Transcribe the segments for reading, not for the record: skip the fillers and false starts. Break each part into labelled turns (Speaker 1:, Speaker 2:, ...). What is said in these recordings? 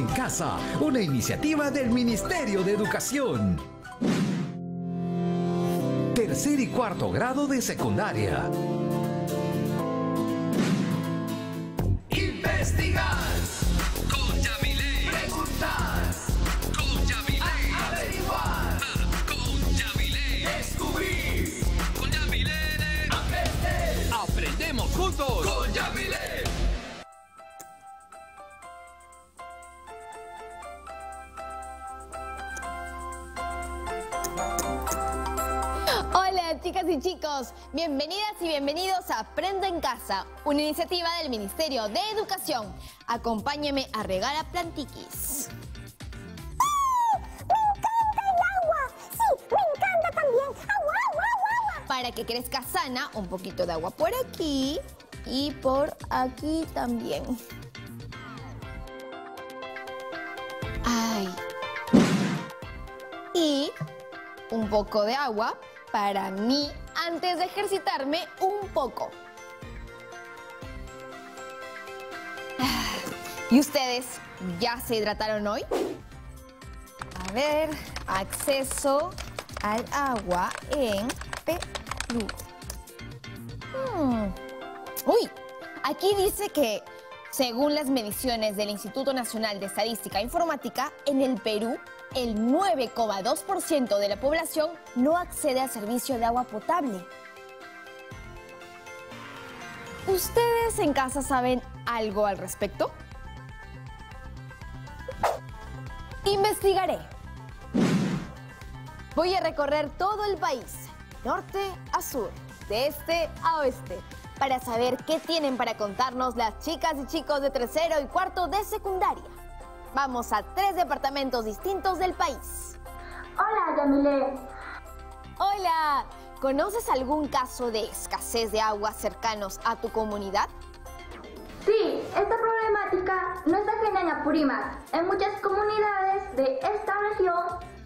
Speaker 1: en Casa, una iniciativa del Ministerio de Educación. Tercer y cuarto grado de secundaria. Investigar con Yamile. Preguntar con Yamile. Averiguar con Yamile. Descubrir con Yamile. Aprender. Aprendemos juntos con Yamile.
Speaker 2: Hola chicas y chicos, bienvenidas y bienvenidos a Aprende en Casa, una iniciativa del Ministerio de Educación. Acompáñenme a regar a plantiquis.
Speaker 3: ¡Me encanta el agua! Sí, me encanta también. ¡Agua, agua, agua, agua!
Speaker 2: Para que crezca sana, un poquito de agua por aquí y por aquí también. Ay. Y un poco de agua para mí antes de ejercitarme un poco. ¿Y ustedes ya se hidrataron hoy? A ver, acceso al agua en Perú. Uy, aquí dice que según las mediciones del Instituto Nacional de Estadística e Informática, en el Perú, el 9,2% de la población no accede al servicio de agua potable. ¿Ustedes en casa saben algo al respecto? Investigaré. Voy a recorrer todo el país, norte a sur, de este a oeste, para saber qué tienen para contarnos las chicas y chicos de tercero y cuarto de secundaria. Vamos a 3 departamentos distintos del país.
Speaker 3: Hola, Yamile.
Speaker 2: Hola, ¿conoces algún caso de escasez de agua cercanos a tu comunidad?
Speaker 3: Sí, esta problemática no es ajena en Apurímac. En muchas comunidades de esta región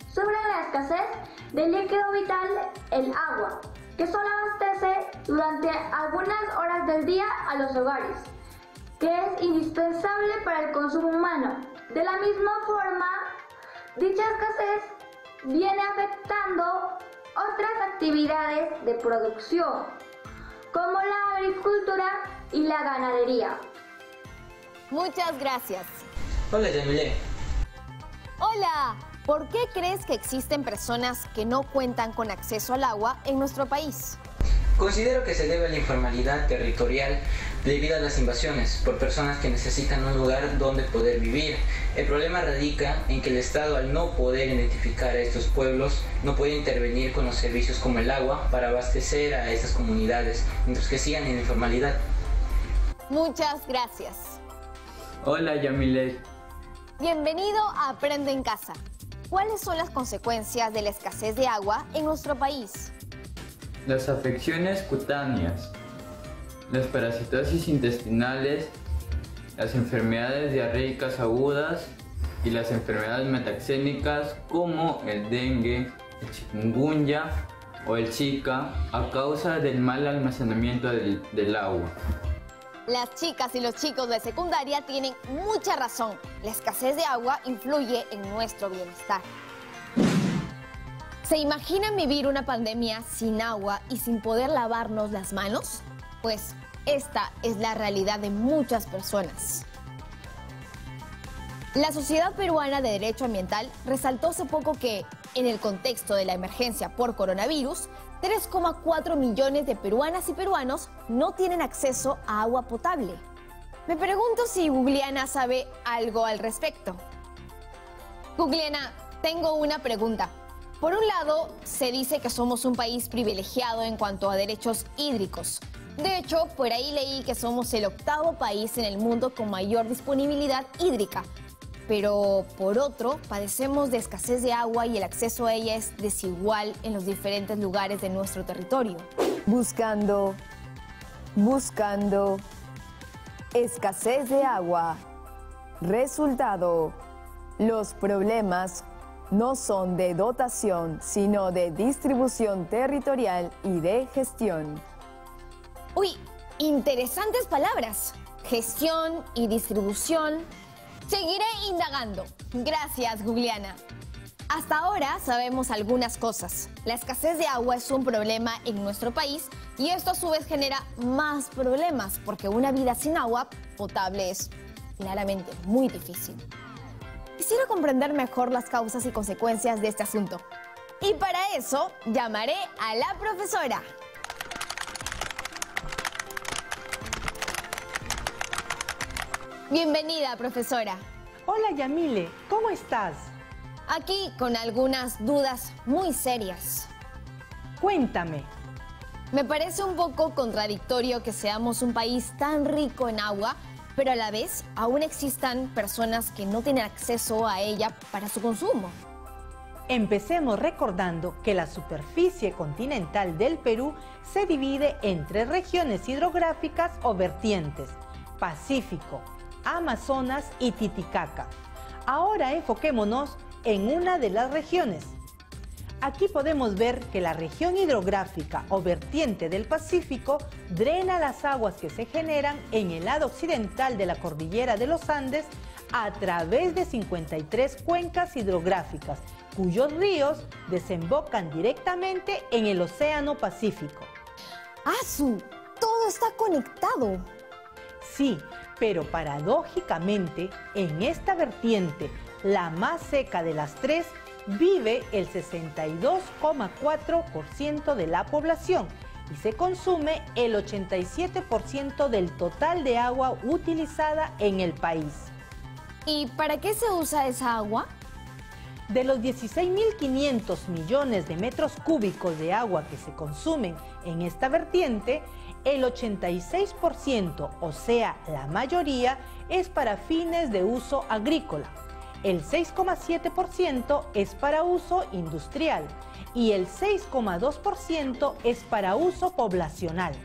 Speaker 3: sufren la escasez del líquido vital, el agua, que solo abastece durante algunas horas del día a los hogares, que es indispensable para el consumo humano. De la misma forma, dicha escasez viene afectando otras actividades de producción, como la agricultura y la ganadería.
Speaker 2: Muchas gracias.
Speaker 4: Hola, Yamile.
Speaker 2: Hola, ¿por qué crees que existen personas que no cuentan con acceso al agua en nuestro país?
Speaker 4: Considero que se debe a la informalidad territorial debido a las invasiones por personas que necesitan un lugar donde poder vivir. El problema radica en que el Estado, al no poder identificar a estos pueblos, no puede intervenir con los servicios como el agua para abastecer a estas comunidades, mientras que sigan en la informalidad.
Speaker 2: Muchas gracias.
Speaker 5: Hola, Yamile.
Speaker 2: Bienvenido a Aprende en Casa. ¿Cuáles son las consecuencias de la escasez de agua en nuestro país?
Speaker 5: Las afecciones cutáneas, las parasitosis intestinales, las enfermedades diarreicas agudas y las enfermedades metaxémicas como el dengue, el chikungunya o el zika a causa del mal almacenamiento del agua.
Speaker 2: Las chicas y los chicos de secundaria tienen mucha razón. La escasez de agua influye en nuestro bienestar. ¿Se imaginan vivir una pandemia sin agua y sin poder lavarnos las manos? Pues esta es la realidad de muchas personas. La Sociedad Peruana de Derecho Ambiental resaltó hace poco que, en el contexto de la emergencia por coronavirus, 3,4 millones de peruanas y peruanos no tienen acceso a agua potable. Me pregunto si Gugliana sabe algo al respecto. Gugliana, tengo una pregunta. Por un lado, se dice que somos un país privilegiado en cuanto a derechos hídricos. De hecho, por ahí leí que somos el 8º país en el mundo con mayor disponibilidad hídrica. Pero por otro, padecemos de escasez de agua y el acceso a ella es desigual en los diferentes lugares de nuestro territorio.
Speaker 6: Buscando, escasez de agua. Resultado, los problemas no son de dotación, sino de distribución territorial y de gestión.
Speaker 2: Uy, interesantes palabras. Gestión y distribución. Seguiré indagando. Gracias, Juliana. Hasta ahora sabemos algunas cosas. La escasez de agua es un problema en nuestro país y esto a su vez genera más problemas porque una vida sin agua potable es claramente muy difícil. Quisiera comprender mejor las causas y consecuencias de este asunto. Y para eso llamaré a la profesora. Bienvenida, profesora.
Speaker 7: Hola, Yamile, ¿cómo estás?
Speaker 2: Aquí con algunas dudas muy serias.
Speaker 7: Cuéntame.
Speaker 2: Me parece un poco contradictorio que seamos un país tan rico en agua, pero a la vez aún existan personas que no tienen acceso a ella para su consumo.
Speaker 7: Empecemos recordando que la superficie continental del Perú se divide en 3 regiones hidrográficas o vertientes: Pacífico, Amazonas y Titicaca. Ahora enfoquémonos en una de las regiones. Aquí podemos ver que la región hidrográfica o vertiente del Pacífico drena las aguas que se generan en el lado occidental de la cordillera de los Andes a través de 53 cuencas hidrográficas, cuyos ríos desembocan directamente en el Océano Pacífico.
Speaker 2: ¡Asu! Todo está conectado.
Speaker 7: Sí, pero paradójicamente, en esta vertiente, la más seca de las 3, vive el 62,4% de la población y se consume el 87% del total de agua utilizada en el país.
Speaker 2: ¿Y para qué se usa esa agua?
Speaker 7: De los 16.500 millones de metros cúbicos de agua que se consumen en esta vertiente, el 86%, o sea, la mayoría, es para fines de uso agrícola. El 6,7% es para uso industrial y el 6,2% es para uso poblacional.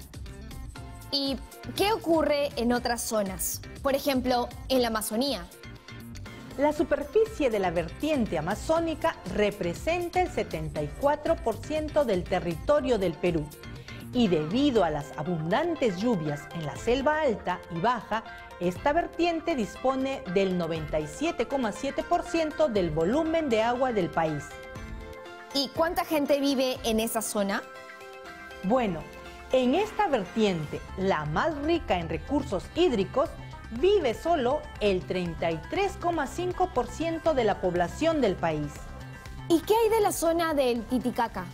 Speaker 2: ¿Y qué ocurre en otras zonas? Por ejemplo, en la Amazonía.
Speaker 7: La superficie de la vertiente amazónica representa el 74% del territorio del Perú. Y debido a las abundantes lluvias en la selva alta y baja, esta vertiente dispone del 97,7% del volumen de agua del país.
Speaker 2: ¿Y cuánta gente vive en esa zona?
Speaker 7: Bueno, en esta vertiente, la más rica en recursos hídricos, vive solo el 33,5% de la población del país.
Speaker 2: ¿Y qué hay de la zona del Titicaca?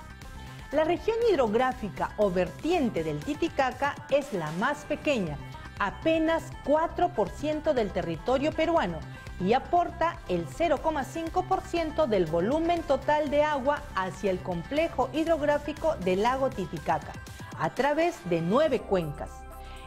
Speaker 7: La región hidrográfica o vertiente del Titicaca es la más pequeña, apenas 4% del territorio peruano y aporta el 0,5% del volumen total de agua hacia el complejo hidrográfico del lago Titicaca, a través de 9 cuencas.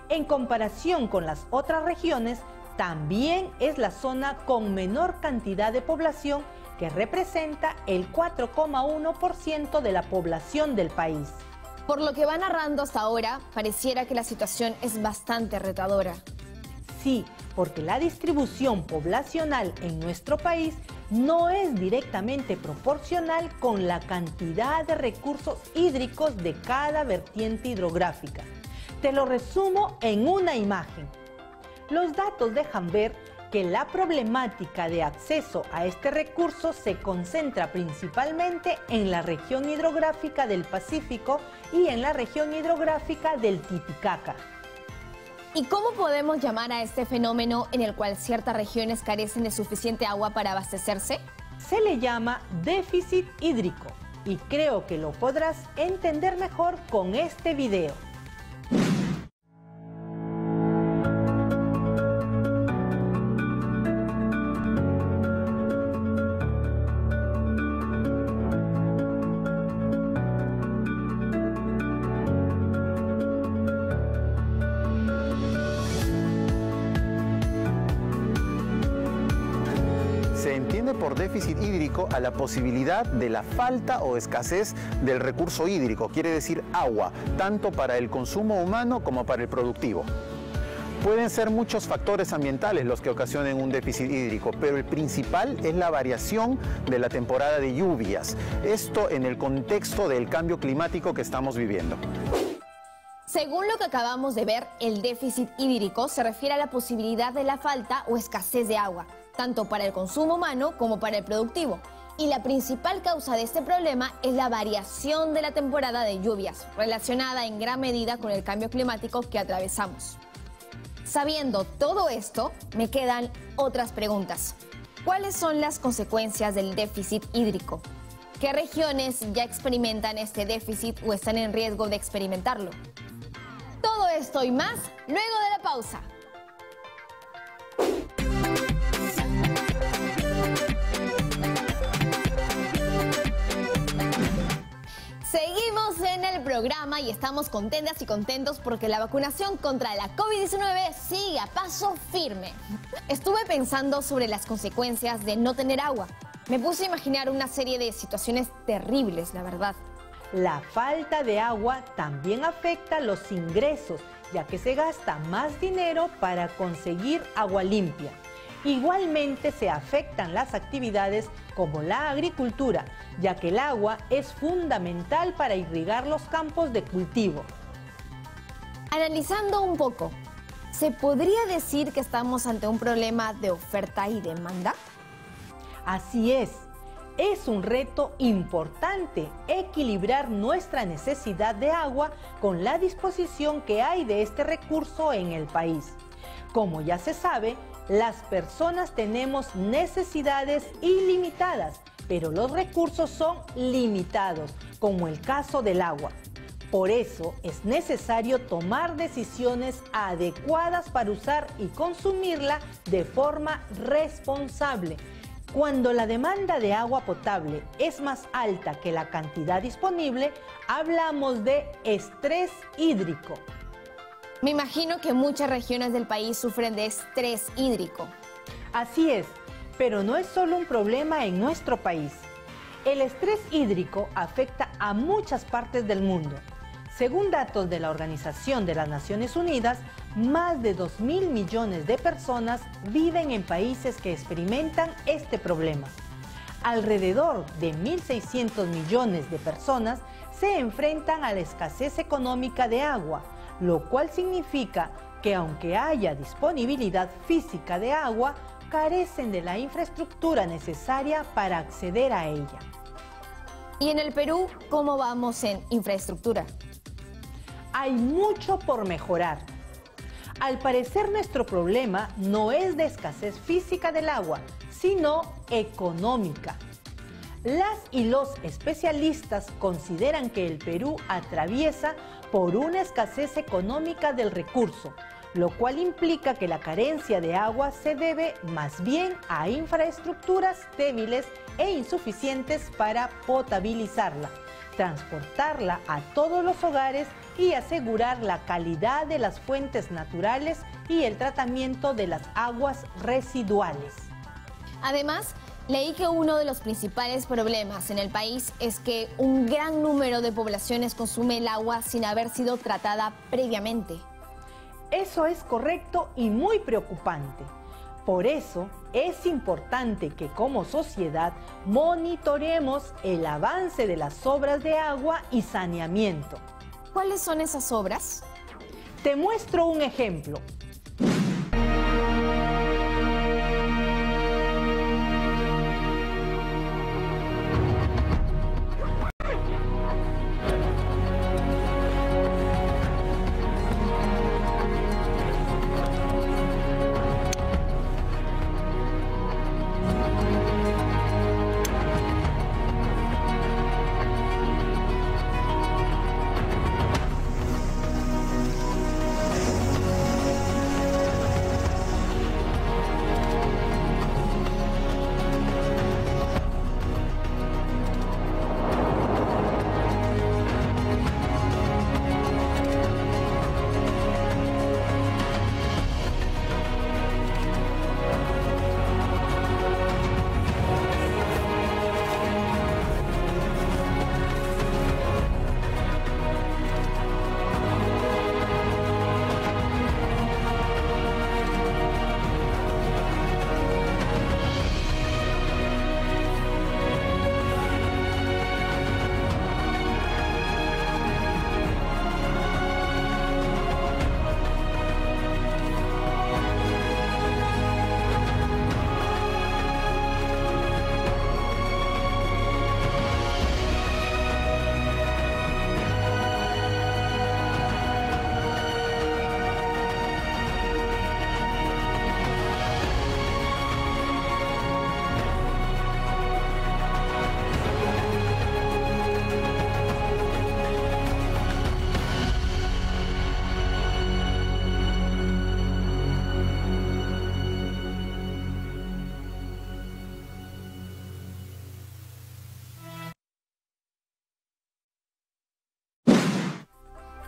Speaker 7: En comparación con las otras regiones, también es la zona con menor cantidad de población, que representa el 4,1% de la población del país.
Speaker 2: Por lo que va narrando hasta ahora, pareciera que la situación es bastante retadora.
Speaker 7: Sí, porque la distribución poblacional en nuestro país no es directamente proporcional con la cantidad de recursos hídricos de cada vertiente hidrográfica. Te lo resumo en una imagen. Los datos dejan ver que la problemática de acceso a este recurso se concentra principalmente en la región hidrográfica del Pacífico y en la región hidrográfica del Titicaca.
Speaker 2: ¿Y cómo podemos llamar a este fenómeno en el cual ciertas regiones carecen de suficiente agua para abastecerse?
Speaker 7: Se le llama déficit hídrico y creo que lo podrás entender mejor con este video.
Speaker 8: Se entiende por déficit hídrico a la posibilidad de la falta o escasez del recurso hídrico, quiere decir agua, tanto para el consumo humano como para el productivo. Pueden ser muchos factores ambientales los que ocasionen un déficit hídrico, pero el principal es la variación de la temporada de lluvias. Esto en el contexto del cambio climático que estamos viviendo.
Speaker 2: Según lo que acabamos de ver, el déficit hídrico se refiere a la posibilidad de la falta o escasez de agua. tanto para el consumo humano como para el productivo. Y la principal causa de este problema es la variación de la temporada de lluvias, relacionada en gran medida con el cambio climático que atravesamos. Sabiendo todo esto, me quedan otras preguntas. ¿Cuáles son las consecuencias del déficit hídrico? ¿Qué regiones ya experimentan este déficit o están en riesgo de experimentarlo? Todo esto y más luego de la pausa. Seguimos en el programa y estamos contentas y contentos porque la vacunación contra la COVID-19 sigue a paso firme. Estuve pensando sobre las consecuencias de no tener agua. Me puse a imaginar una serie de situaciones terribles, la verdad.
Speaker 7: La falta de agua también afecta los ingresos, ya que se gasta más dinero para conseguir agua limpia. Igualmente se afectan las actividades como la agricultura, ya que el agua es fundamental para irrigar los campos de cultivo.
Speaker 2: Analizando un poco, ¿se podría decir que estamos ante un problema de oferta y demanda?
Speaker 7: Así es un reto importante equilibrar nuestra necesidad de agua con la disposición que hay de este recurso en el país. Como ya se sabe, las personas tenemos necesidades ilimitadas, pero los recursos son limitados, como el caso del agua. Por eso es necesario tomar decisiones adecuadas para usar y consumirla de forma responsable. Cuando la demanda de agua potable es más alta que la cantidad disponible, hablamos de estrés hídrico.
Speaker 2: Me imagino que muchas regiones del país sufren de estrés hídrico.
Speaker 7: Así es, pero no es solo un problema en nuestro país. El estrés hídrico afecta a muchas partes del mundo. Según datos de la Organización de las Naciones Unidas, más de 2.000 millones de personas viven en países que experimentan este problema. Alrededor de 1.600 millones de personas se enfrentan a la escasez económica de agua, lo cual significa que aunque haya disponibilidad física de agua, carecen de la infraestructura necesaria para acceder a ella.
Speaker 2: ¿Y en el Perú cómo vamos en infraestructura?
Speaker 7: Hay mucho por mejorar. Al parecer nuestro problema no es de escasez física del agua, sino económica. Las y los especialistas consideran que el Perú atraviesa por una escasez económica del recurso, lo cual implica que la carencia de agua se debe más bien a infraestructuras débiles e insuficientes para potabilizarla, transportarla a todos los hogares y asegurar la calidad de las fuentes naturales y el tratamiento de las aguas residuales.
Speaker 2: Además, leí que uno de los principales problemas en el país es que un gran número de poblaciones consume el agua sin haber sido tratada previamente.
Speaker 7: Eso es correcto y muy preocupante. Por eso es importante que como sociedad monitoreemos el avance de las obras de agua y saneamiento.
Speaker 2: ¿Cuáles son esas obras?
Speaker 7: Te muestro un ejemplo.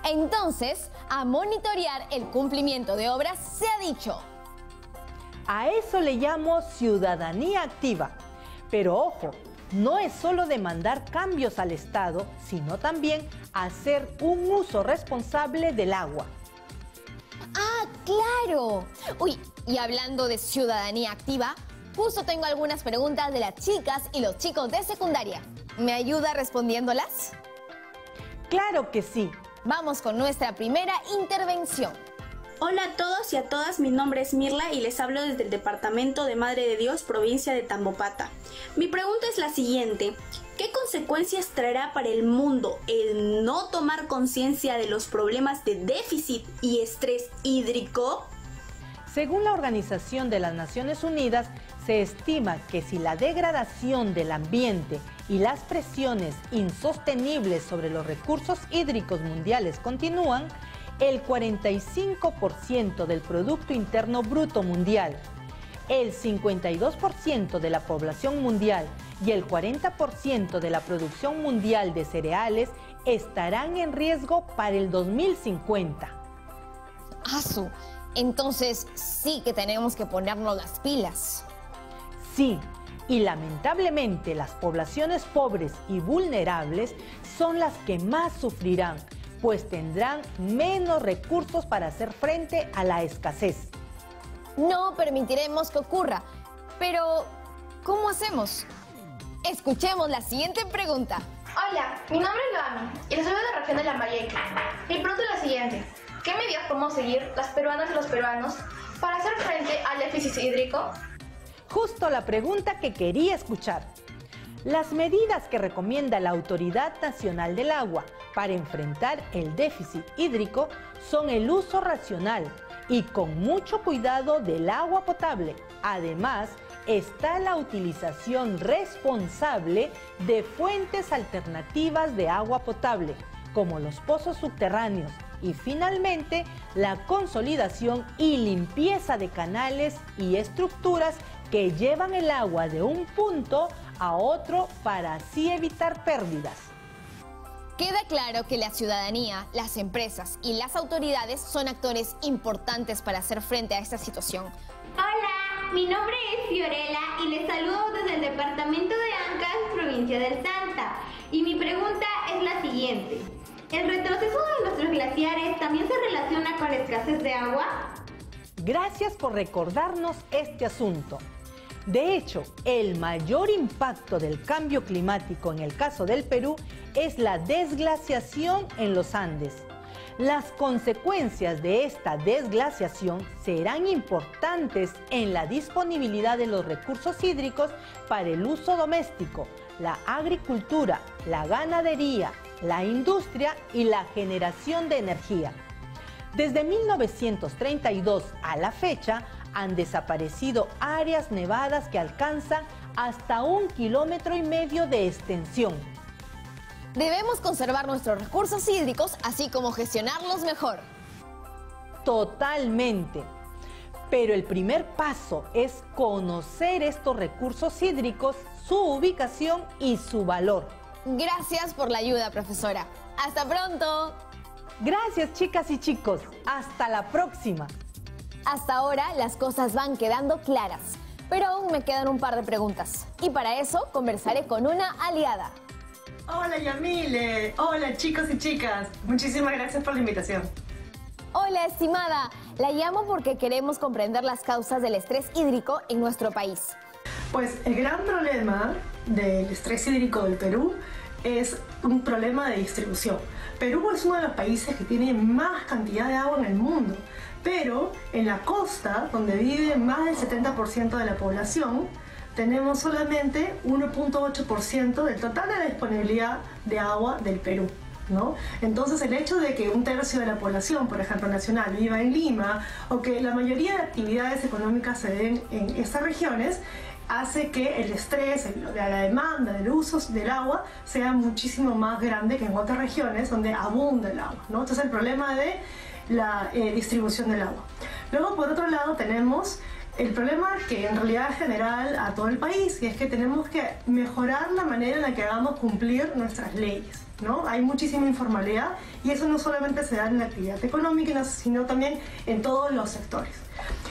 Speaker 2: Entonces, a monitorear el cumplimiento de obras se ha dicho.
Speaker 7: A eso le llamo ciudadanía activa. Pero ojo, no es solo demandar cambios al Estado, sino también hacer un uso responsable del agua.
Speaker 2: ¡Ah, claro! Uy, y hablando de ciudadanía activa, justo tengo algunas preguntas de las chicas y los chicos de secundaria. ¿Me ayuda respondiéndolas?
Speaker 7: ¡Claro que sí!
Speaker 2: Vamos con nuestra primera intervención.
Speaker 9: Hola a todos y a todas, mi nombre es Mirla y les hablo desde el departamento de Madre de Dios, provincia de Tambopata. Mi pregunta es la siguiente: ¿qué consecuencias traerá para el mundo el no tomar conciencia de los problemas de déficit y estrés hídrico?
Speaker 7: Según la Organización de las Naciones Unidas, se estima que si la degradación del ambiente y las presiones insostenibles sobre los recursos hídricos mundiales continúan, el 45% del Producto Interno Bruto mundial, el 52% de la población mundial y el 40% de la producción mundial de cereales estarán en riesgo para el 2050.
Speaker 2: ¡Asu! Entonces sí que tenemos que ponernos las pilas.
Speaker 7: Sí, y lamentablemente las poblaciones pobres y vulnerables son las que más sufrirán, pues tendrán menos recursos para hacer frente a la escasez.
Speaker 2: No permitiremos que ocurra, pero ¿cómo hacemos? Escuchemos la siguiente pregunta.
Speaker 10: Hola, mi nombre es Loami y les hablo de la región de Lambayeque. Mi pregunta es la siguiente: ¿qué medidas podemos seguir las peruanas y los peruanos para hacer frente al déficit hídrico?
Speaker 7: Justo la pregunta que quería escuchar. Las medidas que recomienda la Autoridad Nacional del Agua para enfrentar el déficit hídrico son el uso racional y con mucho cuidado del agua potable. Además, está la utilización responsable de fuentes alternativas de agua potable, como los pozos subterráneos, y finalmente la consolidación y limpieza de canales y estructuras que llevan el agua de un punto a otro para así evitar pérdidas.
Speaker 2: Queda claro que la ciudadanía, las empresas y las autoridades son actores importantes para hacer frente a esta situación.
Speaker 11: Hola, mi nombre es Fiorella y les saludo desde el departamento de Ancash, provincia del Santa. Y mi pregunta es la siguiente: ¿el retroceso de nuestros glaciares también se relaciona con la escasez de agua?
Speaker 7: Gracias por recordarnos este asunto. De hecho, el mayor impacto del cambio climático en el caso del Perú es la desglaciación en los Andes. Las consecuencias de esta desglaciación serán importantes en la disponibilidad de los recursos hídricos para el uso doméstico, la agricultura, la ganadería, la industria y la generación de energía. Desde 1932 a la fecha, han desaparecido áreas nevadas que alcanzan hasta 1,5 kilómetros de extensión.
Speaker 2: Debemos conservar nuestros recursos hídricos, así como gestionarlos mejor.
Speaker 7: Totalmente. Pero el primer paso es conocer estos recursos hídricos, su ubicación y su valor.
Speaker 2: Gracias por la ayuda, profesora. ¡Hasta pronto!
Speaker 7: Gracias, chicas y chicos. ¡Hasta la próxima!
Speaker 2: Hasta ahora las cosas van quedando claras, pero aún me quedan un par de preguntas. Y para eso conversaré con una aliada.
Speaker 12: Hola Yamile, hola chicos y chicas. Muchísimas gracias por la invitación.
Speaker 2: Hola estimada, la llamo porque queremos comprender las causas del estrés hídrico en nuestro país.
Speaker 12: Pues el gran problema del estrés hídrico del Perú es un problema de distribución. Perú es uno de los países que tiene más cantidad de agua en el mundo, pero en la costa, donde vive más del 70% de la población, tenemos solamente 1,8% del total de la disponibilidad de agua del Perú, ¿no? Entonces el hecho de que 1/3 de la población, por ejemplo nacional, viva en Lima, o que la mayoría de actividades económicas se den en estas regiones, hace que el estrés, la demanda del uso del agua sea muchísimo más grande que en otras regiones donde abunda el agua, ¿no? Entonces el problema de la distribución del agua. Luego, por otro lado, tenemos el problema que en realidad es general a todo el país, y es que tenemos que mejorar la manera en la que hagamos cumplir nuestras leyes, ¿no? Hay muchísima informalidad y eso no solamente se da en la actividad económica, sino también en todos los sectores.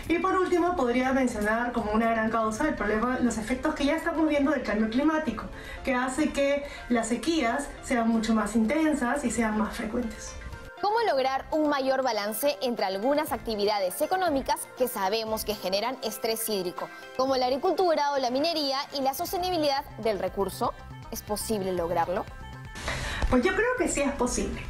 Speaker 12: Y por último, podría mencionar como una gran causa el problema, los efectos que ya estamos viendo del cambio climático, que hace que las sequías sean mucho más intensas y sean más frecuentes.
Speaker 2: ¿Cómo lograr un mayor balance entre algunas actividades económicas que sabemos que generan estrés hídrico, como la agricultura o la minería, y la sostenibilidad del recurso? ¿Es posible lograrlo?
Speaker 12: Pues yo creo que sí es posible.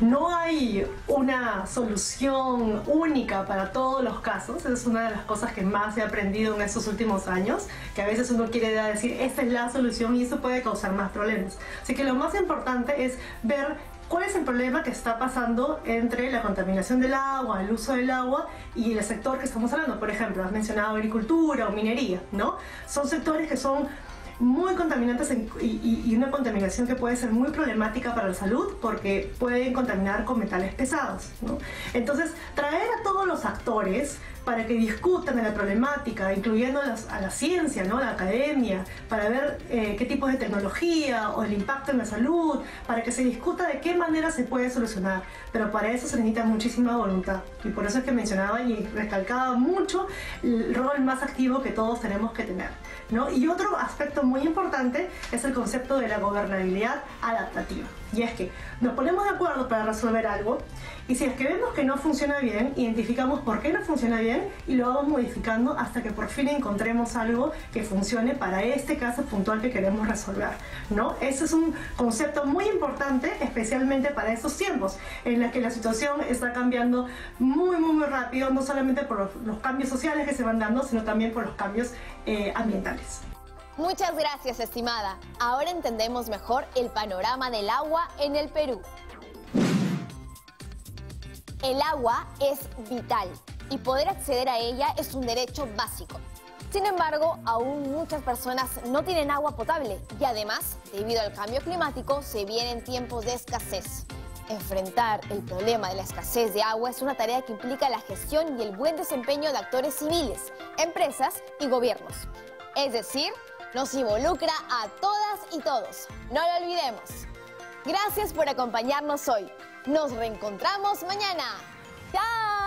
Speaker 12: No hay una solución única para todos los casos. Esa es una de las cosas que más he aprendido en estos últimos años, que a veces uno quiere decir, esta es la solución y eso puede causar más problemas. Así que lo más importante es ver cuál es el problema que está pasando entre la contaminación del agua, el uso del agua y el sector que estamos hablando. Por ejemplo, has mencionado agricultura o minería, ¿no? Son sectores que son muy contaminantes y una contaminación que puede ser muy problemática para la salud porque pueden contaminar con metales pesados, ¿no? Entonces, traer a todos los actores para que discutan de la problemática, incluyendo a la ciencia, ¿no? La academia, para ver qué tipos de tecnología o el impacto en la salud, para que se discuta de qué manera se puede solucionar. Pero para eso se necesita muchísima voluntad. Y por eso es que mencionaba y recalcaba mucho el rol más activo que todos tenemos que tener, ¿no? Y otro aspecto muy importante es el concepto de la gobernabilidad adaptativa. Y es que nos ponemos de acuerdo para resolver algo y si es que vemos que no funciona bien, identificamos por qué no funciona bien y lo vamos modificando hasta que por fin encontremos algo que funcione para este caso puntual que queremos resolver, ¿no? Ese es un concepto muy importante, especialmente para estos tiempos en los que la situación está cambiando muy rápido, no solamente por los cambios sociales que se van dando, sino también por los cambios ambientales.
Speaker 2: Muchas gracias, estimada. Ahora entendemos mejor el panorama del agua en el Perú. El agua es vital y poder acceder a ella es un derecho básico. Sin embargo, aún muchas personas no tienen agua potable y además, debido al cambio climático, se vienen tiempos de escasez. Enfrentar el problema de la escasez de agua es una tarea que implica la gestión y el buen desempeño de actores civiles, empresas y gobiernos. Es decir, nos involucra a todas y todos. No lo olvidemos. Gracias por acompañarnos hoy. Nos reencontramos mañana. ¡Chao!